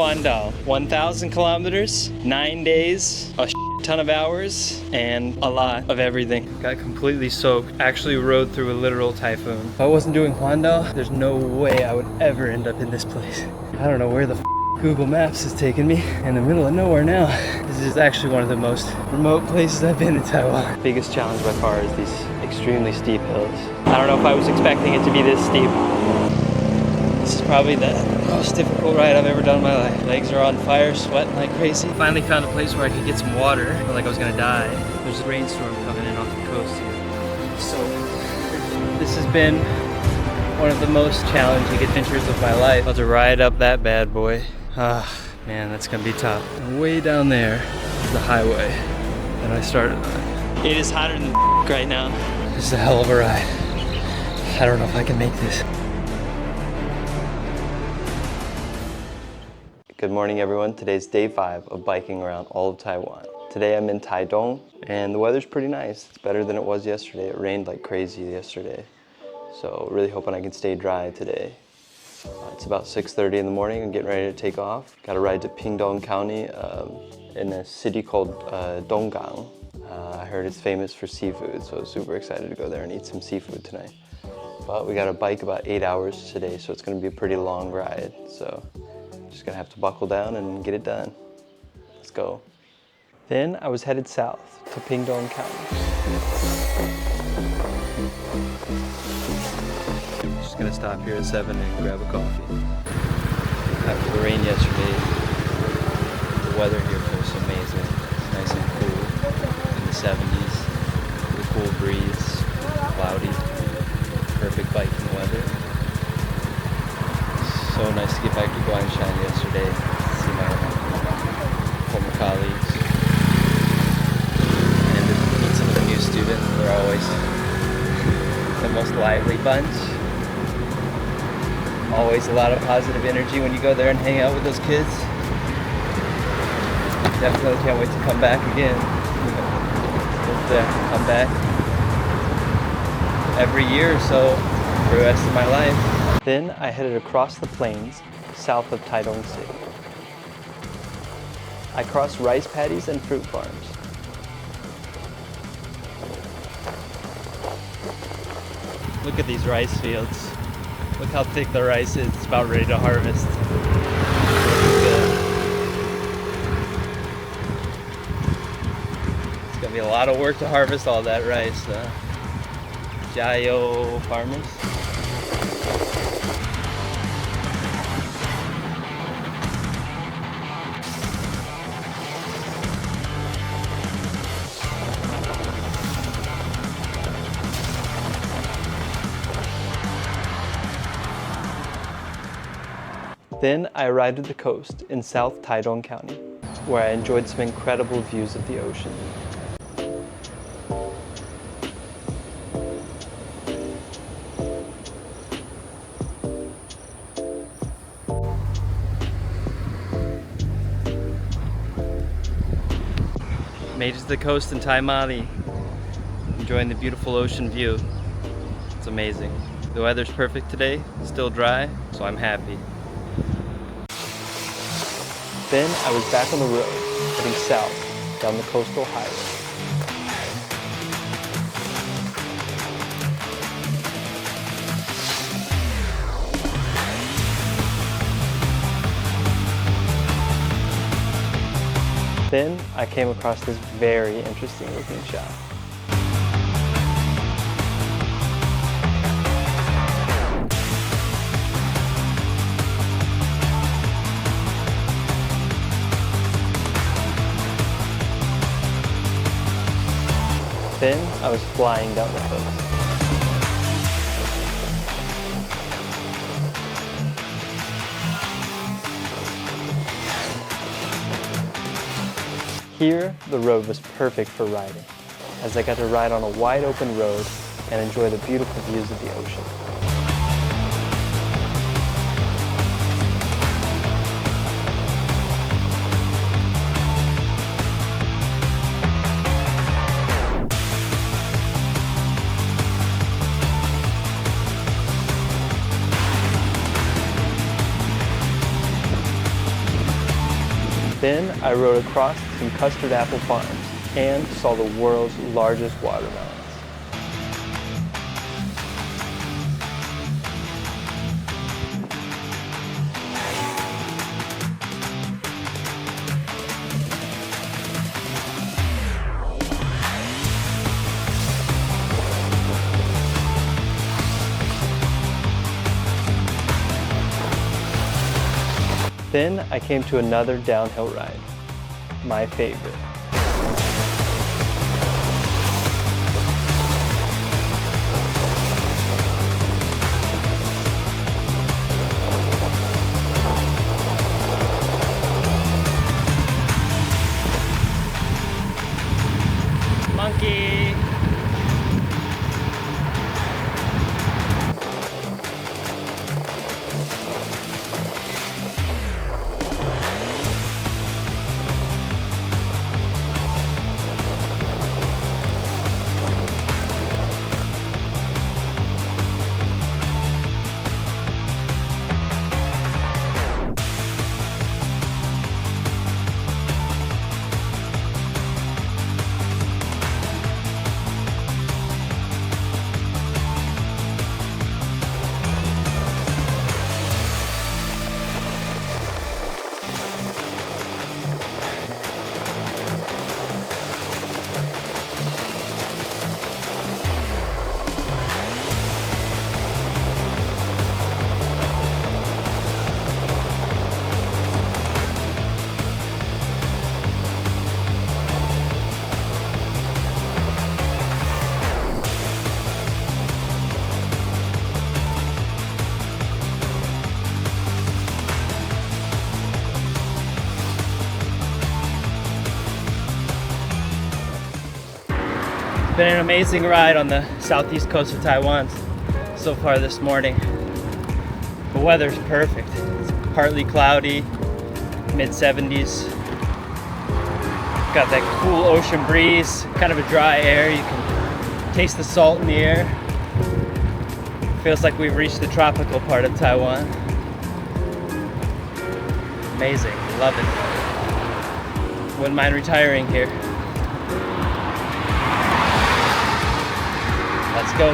huandao, 1,000 kilometers, 9 days, a ton of hours, and a lot of everything. Got completely soaked. Actually rode through a literal typhoon. If I wasn't doing huandao, there's no way I would ever end up in this place. I don't know where the Google Maps is taking me. In the middle of nowhere now. This is actually one of the most remote places I've been in Taiwan. Biggest challenge by far is these extremely steep hills. I don't know if I was expecting it to be this steep. This is probably the most difficult ride I've ever done in my life. Legs are on fire, sweating like crazy. Finally found a place where I could get some water. I felt like I was gonna die. There's a rainstorm coming in off the coast here. So this has been one of the most challenging adventures of my life. About to ride up that bad boy. Ah, man, that's gonna be tough. And way down there is the highway that I started on. It is hotter than right now. This is a hell of a ride. I don't know if I can make this. Good morning, everyone. Today's day 5 of biking around all of Taiwan. Today I'm in Taitung, and the weather's pretty nice. It's better than it was yesterday. It rained like crazy yesterday. So really hoping I can stay dry today. It's about 6:30 in the morning. I'm getting ready to take off. Got a ride to Pingtung County in a city called Donggang. I heard it's famous for seafood, so I was super excited to go there and eat some seafood tonight. But we got to bike about 8 hours today, so it's going to be a pretty long ride. So just gonna have to buckle down and get it done. Let's go. Then I was headed south to Pingtung County. Just gonna stop here at 7 and grab a coffee. After the rain yesterday, the weather here feels amazing. It's nice and cool, in the 70s, with a cool breeze, cloudy, perfect biking weather. So nice to get back to Guangshan yesterday, see my former colleagues, and to meet some of the new students. They're always the most lively bunch. Always a lot of positive energy when you go there and hang out with those kids. Definitely can't wait to come back again. Hope to come back every year or so for the rest of my life. Then I headed across the plains south of Taitung City. I crossed rice paddies and fruit farms. Look at these rice fields. Look how thick the rice is. It's about ready to harvest. It's gonna be a lot of work to harvest all that rice. Jayo farmers. Then I arrived at the coast in South Taitung County, where I enjoyed some incredible views of the ocean. Made it to the coast in Taimali, enjoying the beautiful ocean view. It's amazing. The weather's perfect today, still dry, so I'm happy. Then I was back on the road, heading south down the coastal highway. Then I came across this very interesting looking shop. Then I was flying down the coast. Here, the road was perfect for riding, as I got to ride on a wide open road and enjoy the beautiful views of the ocean. Then I rode across some custard apple farms and saw the world's largest watermelons. Then I came to another downhill ride, my favorite. Monkey! Been an amazing ride on the southeast coast of Taiwan so far this morning. The weather's perfect. It's partly cloudy, mid-70s. Got that cool ocean breeze, kind of a dry air. You can taste the salt in the air. Feels like we've reached the tropical part of Taiwan. Amazing, love it. Wouldn't mind retiring here. Let's go.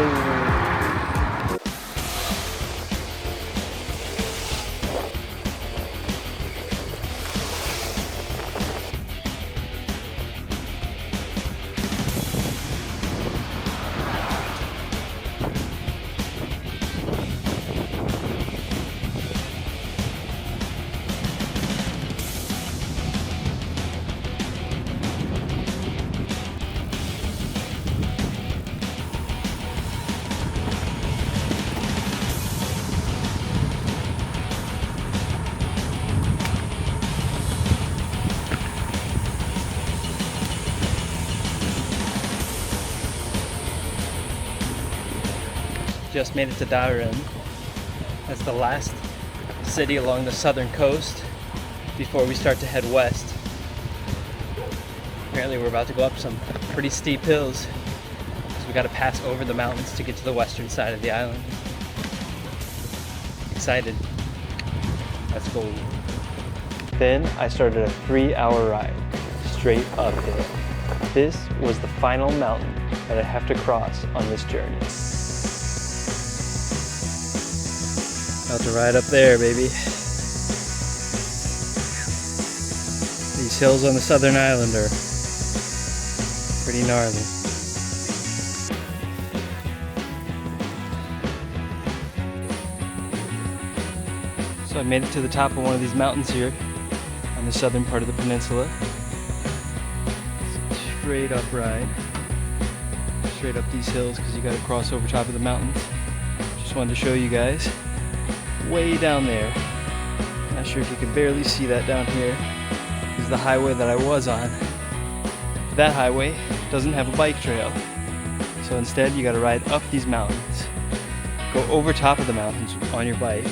Just made it to Donggang. That's the last city along the southern coast before we start to head west. Apparently we're about to go up some pretty steep hills, so we got to pass over the mountains to get to the western side of the island. Excited. Let's go. Then I started a 3-hour ride straight uphill. This was the final mountain that I have to cross on this journey. About to ride up there, baby. These hills on the southern island are pretty gnarly. So I made it to the top of one of these mountains here on the southern part of the peninsula. Straight up ride. Straight up these hills because you got to cross over top of the mountains. Just wanted to show you guys. Way down there, not sure if you can barely see that down here, is the highway that I was on. That highway doesn't have a bike trail, so instead you gotta ride up these mountains, go over top of the mountains on your bike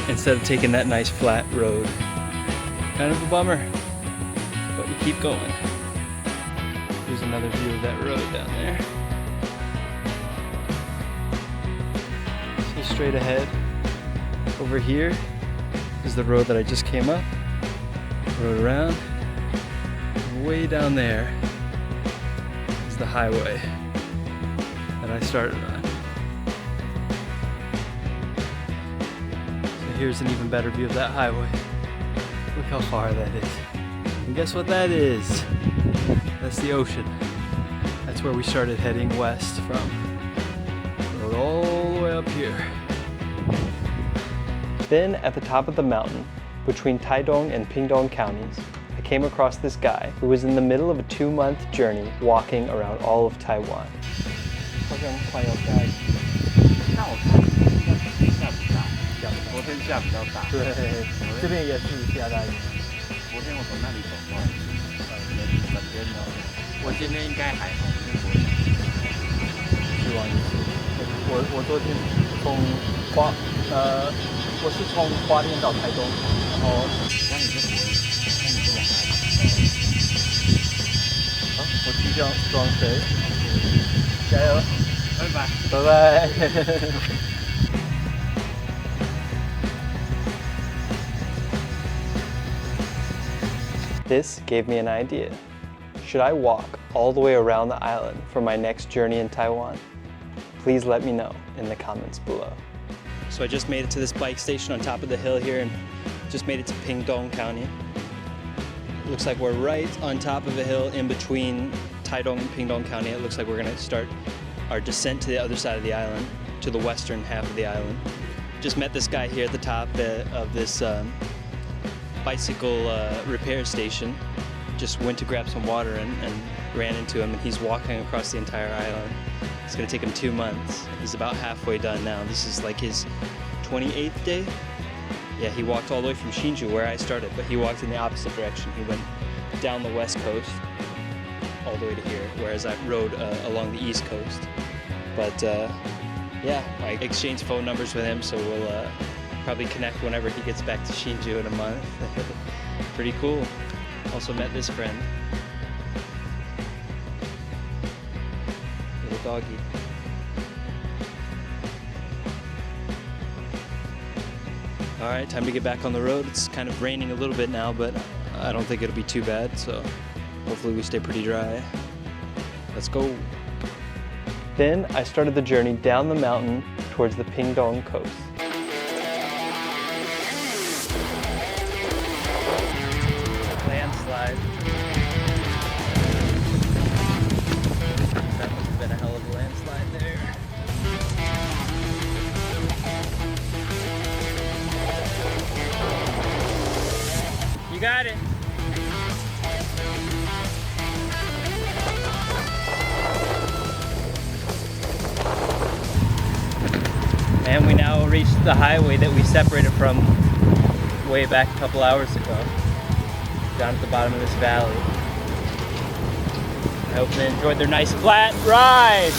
instead of taking that nice flat road. Kind of a bummer, but we keep going. Here's another view of that road down there. So straight ahead. Over here is the road that I just came up. Rode around. Way down there is the highway that I started on. So here's an even better view of that highway. Look how far that is. And guess what that is? That's the ocean. That's where we started heading west from. Rode all the way up here. Then at the top of the mountain, between Taitung and Pingtung counties, I came across this guy who was in the middle of a 2-month journey walking around all of Taiwan. 好像快要下雨，但我看应该下不大，昨天下比较大。对，这边也是下大雨。昨天我从那里走过来，整天的。我今天应该还好，因为昨天去玩一次。我昨天从我是从花莲到台东，然后那你就不会，那你就往哪里？啊，我即将装谁？加油！拜拜，拜拜。This gave me an idea. Should I walk all the way around the island for my next journey in Taiwan? Please let me know in the comments below. So I just made it to this bike station on top of the hill here and just made it to Pingtung County. Looks like we're right on top of a hill in between Taitung and Pingtung County. It looks like we're gonna start our descent to the other side of the island, to the western half of the island. Just met this guy here at the top of this bicycle repair station. Just went to grab some water and ran into him, and he's walking across the entire island. It's gonna take him 2 months. He's about halfway done now. This is like his 28th day. Yeah, he walked all the way from Hsinchu, where I started, but he walked in the opposite direction. He went down the west coast all the way to here, whereas I rode along the east coast. But yeah, I exchanged phone numbers with him, so we'll probably connect whenever he gets back to Hsinchu in a month. Pretty cool. Also met this friend. Little doggy. Alright, time to get back on the road. It's kind of raining a little bit now, but I don't think it'll be too bad, so hopefully we stay pretty dry. Let's go. Then I started the journey down the mountain towards the Pingtung coast. Landslide. That must have been a hell of a landslide there. You got it. And we now reached the highway that we separated from way back a couple hours ago, down at the bottom of this valley. I hope they enjoyed their nice flat ride.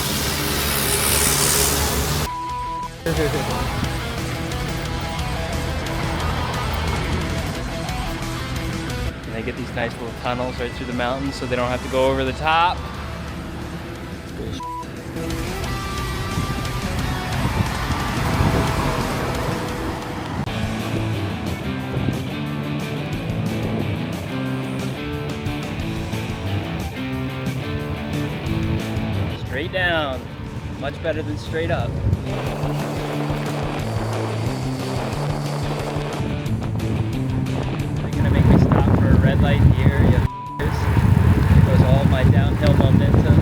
And they get these nice little tunnels right through the mountains so they don't have to go over the top. Straight down, much better than straight up. They're gonna make me stop for a red light here, you f***ers. There goes all my downhill momentum.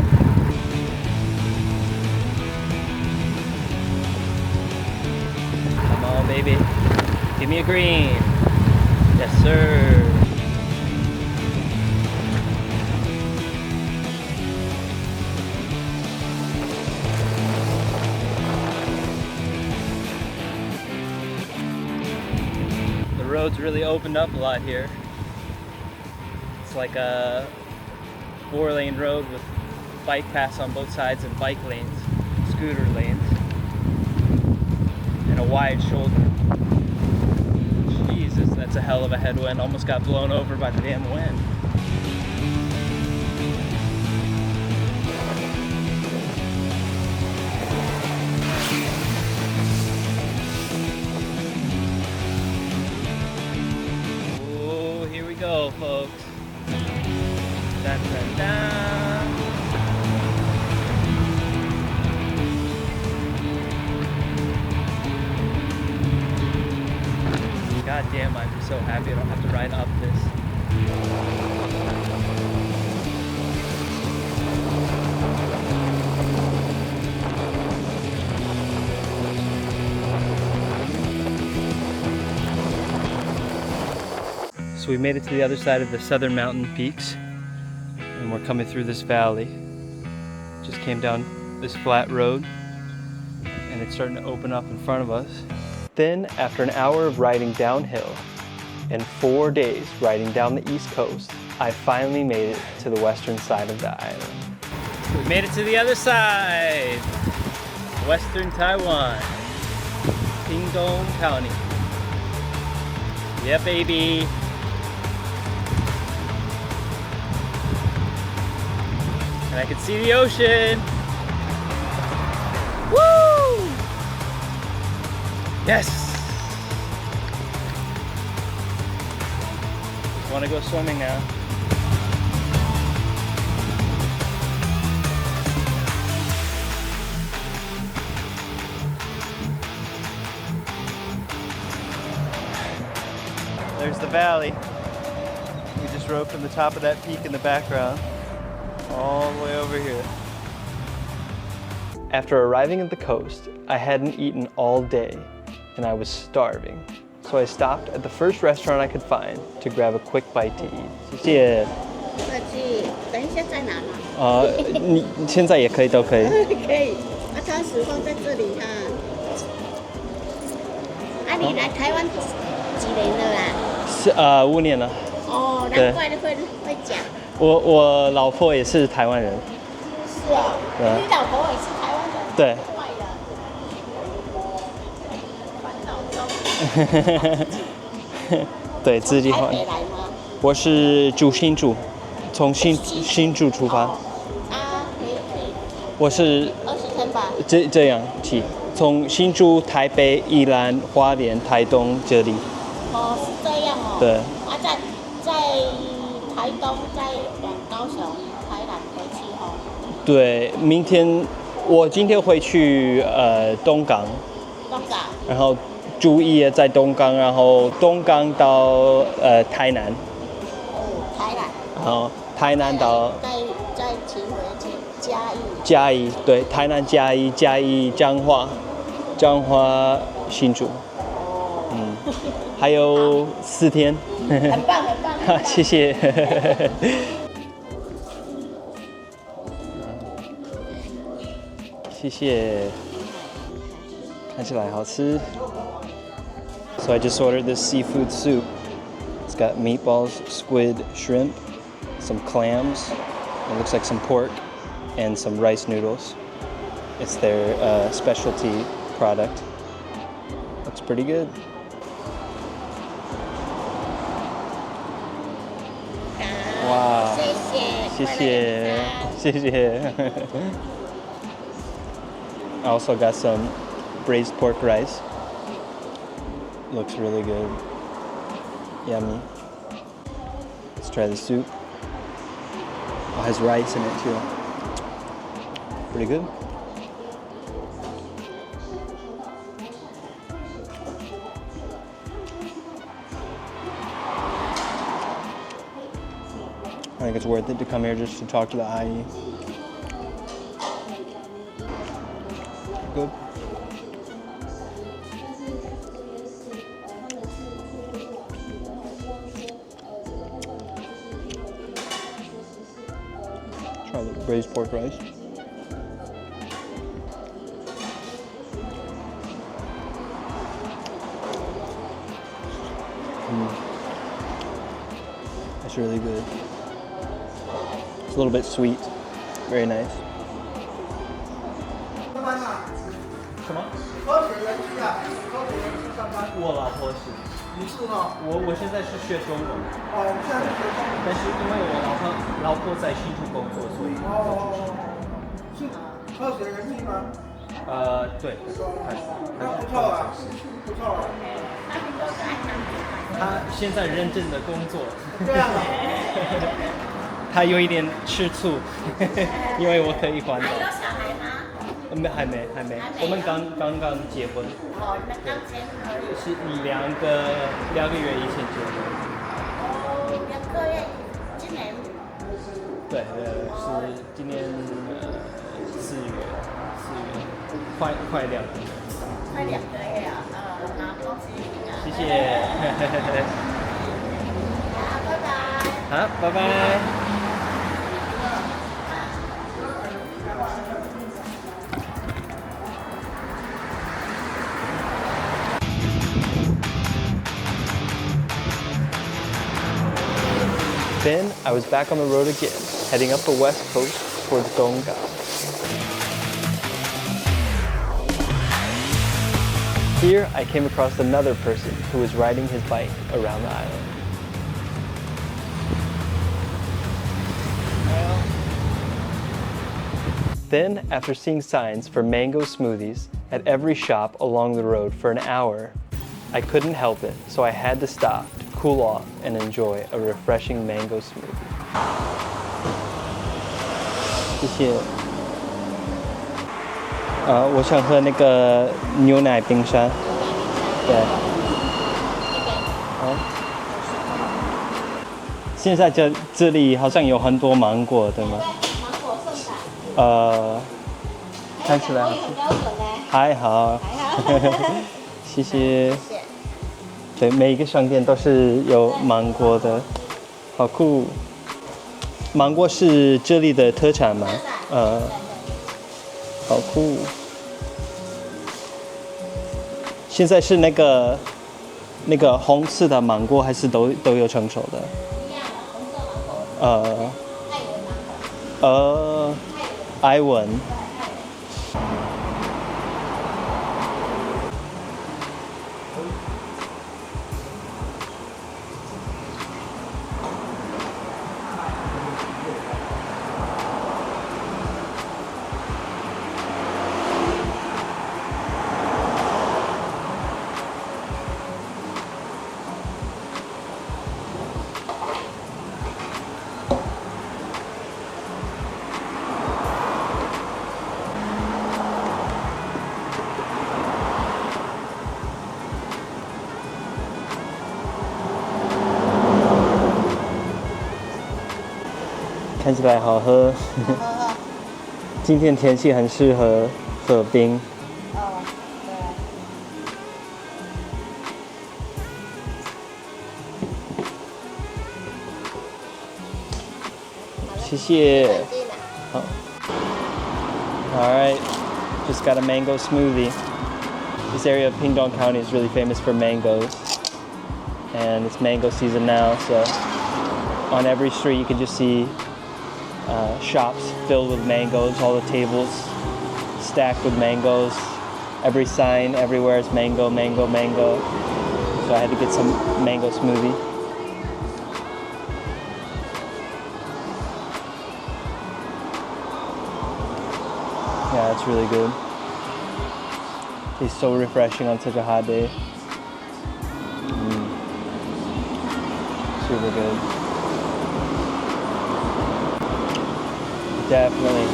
Come on, baby. Give me a green. Yes, sir. The road's really opened up a lot here. It's like a 4-lane road with bike paths on both sides and bike lanes, scooter lanes, and a wide shoulder. Jesus, that's a hell of a headwind. Almost got blown over by the damn wind. Oh, here we go. go, folks. Da, da, da. God damn, I'm so happy I don't have to ride up this. So we made it to the other side of the southern mountain peaks, and we're coming through this valley. Just came down this flat road, and it's starting to open up in front of us. Then, after an hour of riding downhill and 4 days riding down the east coast, I finally made it to the western side of the island. We made it to the other side! Western Taiwan, Pingtung County. Yeah, baby! And I can see the ocean! Woo! Yes! Want to go swimming now. There's the valley. We just rode from the top of that peak in the background all the way over here. After arriving at the coast, I hadn't eaten all day and I was starving. So I stopped at the first restaurant I could find to grab a quick bite to eat. 谢谢。客气，等一下再拿吗？你现在也可以，都可以。可以，汤匙放在这里哈。你来台湾几年了啦？是5年了。哦，难怪你会讲。我老婆也是台湾人。是啊，你老婆也是台湾人。对。对，自己换。我是住新竹，从新竹出发。我是20天吧。这样骑，从新竹、台北、宜兰、花莲、台东这里。哦，是这样哦。对。在台东，再往高雄、台南回去哦。对，我今天回去东港。东港。然后。住一夜在东港，然后东港到台南。哦，台南。然后台南到。再骑回去嘉义。嘉义，对，台南嘉义，嘉义彰化新竹。哦。还有4天。很棒，很棒。谢谢。谢谢。看起来好吃。So I just ordered this seafood soup. It's got meatballs, squid, shrimp, some clams, it looks like some pork, and some rice noodles. It's their specialty product. Looks pretty good. Wow. 谢谢. I also got some braised pork rice. Looks really good. Yummy. Let's try the soup. Oh, it has rice in it too. Pretty good. I think it's worth it to come here just to talk to the IE. Good. Try the braised pork rice. That's really good. It's a little bit sweet. Very nice. 什么？科学园区啊，科学园区上班。我老婆是。你是吗？我现在是学中文。哦，我现在是学中文。但是因为我老婆在新竹工作，所以。哦。是科学园区吗？对。那不错啊，不错啊。他现在认真的工作。这样啊？他有一点吃醋，因为我可以环岛。还有小孩吗？还没，我们刚结婚。哦，你们刚结婚而已。是2个月以前结婚。哦，2个月，今年。对，是今年4月，快2个月。快2个月啊，那恭喜你啊！谢谢。好，拜拜。好，拜拜。Then I was back on the road again, heading up the west coast towards Donggang. Here I came across another person who was riding his bike around the island. Then, after seeing signs for mango smoothies at every shop along the road for an hour, I couldn't help it, so I had to stop to cool off and enjoy a refreshing mango smoothie. 谢谢。我想喝那个牛奶冰沙。对。好。现在这里好像有很多芒果，对吗？芒果盛产。看起来还好。谢谢。对，每一个商店都是有芒果的，好酷。芒果是这里的特产吗？好酷。现在是那个红色的芒果，还是都有成熟的？一样的，红色芒果。艾文。看起来好喝。今天天气很适合喝冰。谢谢。好。All right, just got a mango smoothie. This area of Pingtung County is really famous for mangoes, and it's mango season now, so on every street you can just see shops filled with mangoes, all the tables stacked with mangoes. Every sign everywhere is mango, mango, mango. So I had to get some mango smoothie. Yeah, it's really good. Tastes so refreshing on such a hot day. Super good. Definitely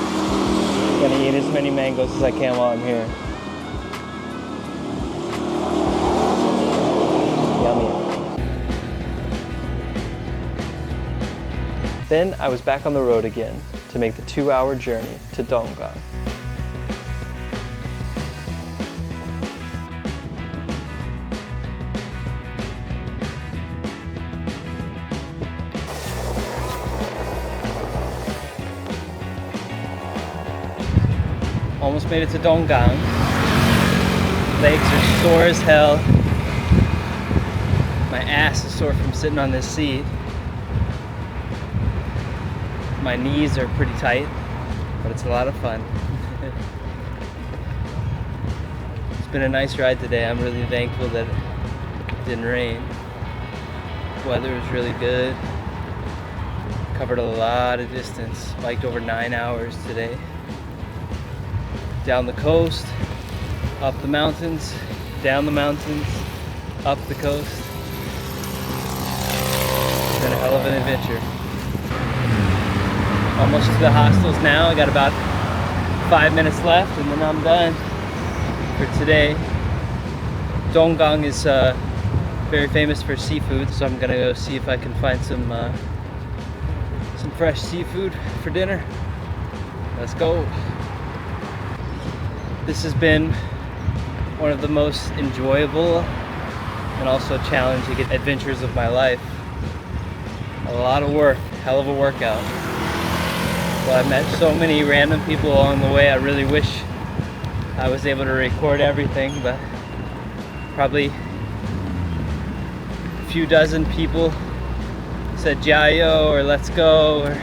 gonna eat as many mangoes as I can while I'm here. Yummy. Then I was back on the road again to make the 2-hour journey to Donggang. Almost made it to Donggang. Legs are sore as hell. My ass is sore from sitting on this seat. My knees are pretty tight, but it's a lot of fun. It's been a nice ride today. I'm really thankful that it didn't rain. Weather was really good. Covered a lot of distance. Biked over 9 hours today. Down the coast, up the mountains, down the mountains, up the coast. It's been a hell of an adventure. Almost to the hostels now. I got about 5 minutes left and then I'm done for today. Donggang is very famous for seafood, so I'm gonna go see if I can find some fresh seafood for dinner. Let's go. This has been one of the most enjoyable and also challenging adventures of my life. A lot of work, hell of a workout. Well, I've met so many random people along the way. I really wish I was able to record everything, but probably a few dozen people said "Jiayo" or "Let's go" or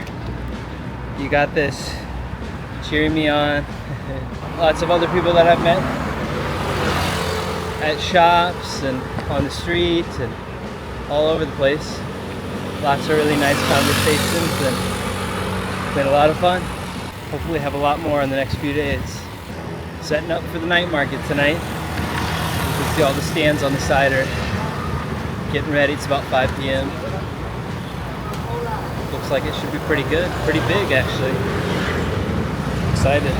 "You got this," cheering me on. Lots of other people that I've met at shops and on the street and all over the place. Lots of really nice conversations and it's been a lot of fun. Hopefully have a lot more in the next few days. Setting up for the night market tonight. You can see all the stands on the side are getting ready. It's about 5 p.m. Looks like it should be pretty good, pretty big actually. Excited.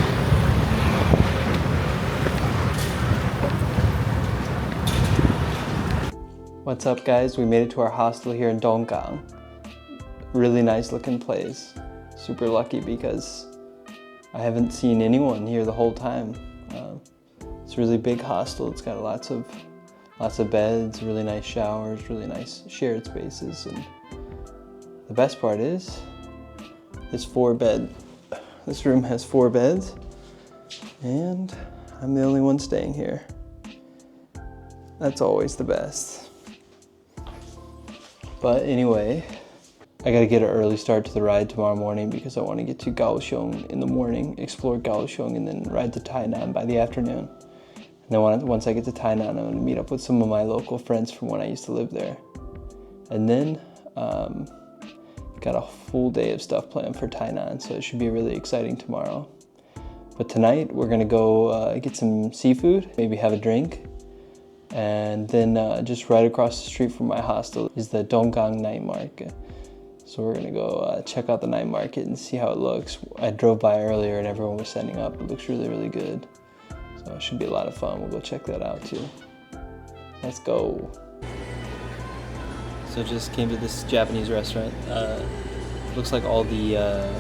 What's up guys? We made it to our hostel here in Donggang. Really nice looking place. Super lucky because I haven't seen anyone here the whole time. It's a really big hostel. It's got lots of beds, really nice showers, really nice shared spaces, and the best part is this room has 4 beds and I'm the only one staying here. That's always the best. But anyway, I gotta get an early start to the ride tomorrow morning because I want to get to Kaohsiung in the morning, explore Kaohsiung, and then ride to Tainan by the afternoon. And then once I get to Tainan, I'm gonna meet up with some of my local friends from when I used to live there. And then, got a full day of stuff planned for Tainan, so it should be really exciting tomorrow. But tonight, we're gonna go get some seafood, maybe have a drink. And then just right across the street from my hostel is the Donggang Night Market. So we're gonna go check out the night market and see how it looks. I drove by earlier and everyone was setting up. It looks really, really good. So it should be a lot of fun. We'll go check that out too. Let's go. So just came to this Japanese restaurant. Looks like all the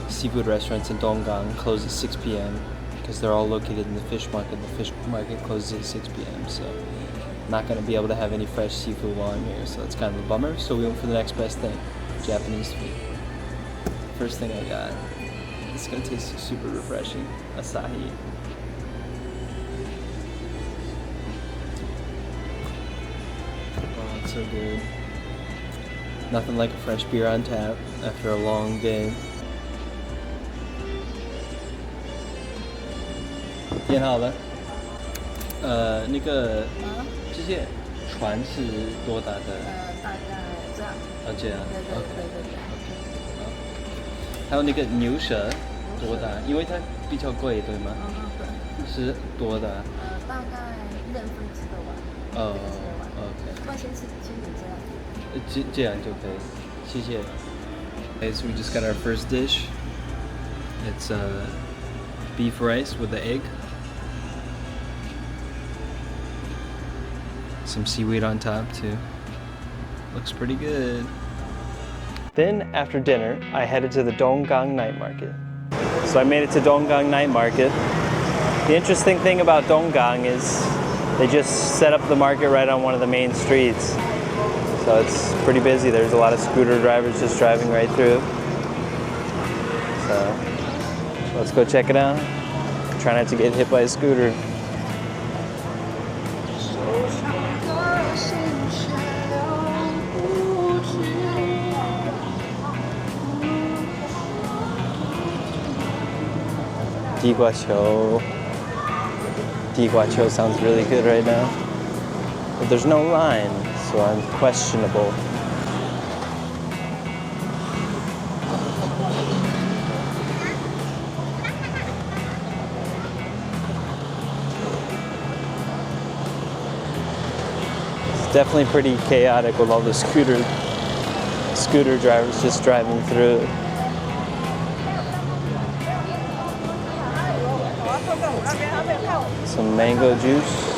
seafood restaurants in Donggang close at 6 p.m. because they're all located in the fish market. The fish market closes at 6 p.m. So I'm not gonna be able to have any fresh seafood while I'm here. So that's kind of a bummer. So we went for the next best thing. Japanese food. First thing I got. It's gonna taste super refreshing. Asahi. Oh, it's so good. Nothing like a fresh beer on tap after a long day. 点好了。那个这些船是多大的？大概这样。这样。对。好。还有那个牛舌多大？因为它比较贵，对吗？对。是多大？大概1人份吃得完。OK。那先吃你这样。这样就可以，谢谢。Okay, so we just got our first dish. It's beef rice with the egg. Some seaweed on top too. Looks pretty good. Then after dinner, I headed to the Donggang Night Market. So I made it to Donggang Night Market. The interesting thing about Donggang is they just set up the market right on one of the main streets. So it's pretty busy. There's a lot of scooter drivers just driving right through. So let's go check it out. Try not to get hit by a scooter. Diguacho sounds really good right now. But there's no line, so I'm questionable. It's definitely pretty chaotic with all the scooters scooter drivers just driving through. Some mango juice.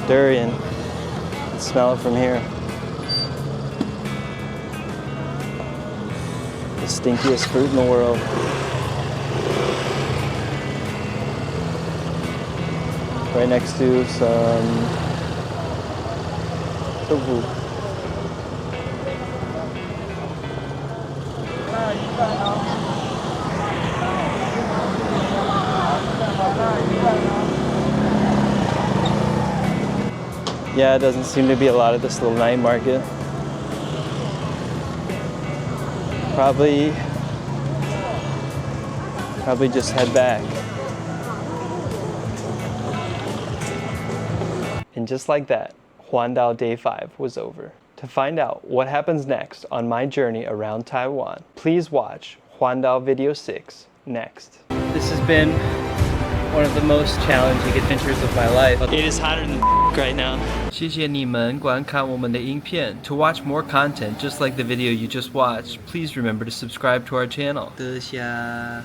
Durian. You can smell it from here. The stinkiest fruit in the world. Right next to some tofu. Yeah, it doesn't seem to be a lot of this little night market. Probably just head back. And just like that, huandao Day 5 was over. To find out what happens next on my journey around Taiwan, please watch huandao Video 6 next. This has been one of the most challenging adventures of my life. It is hotter than right now. 谢谢你们观看我们的影片. To watch more content just like the video you just watched, please remember to subscribe to our channel. 多谢。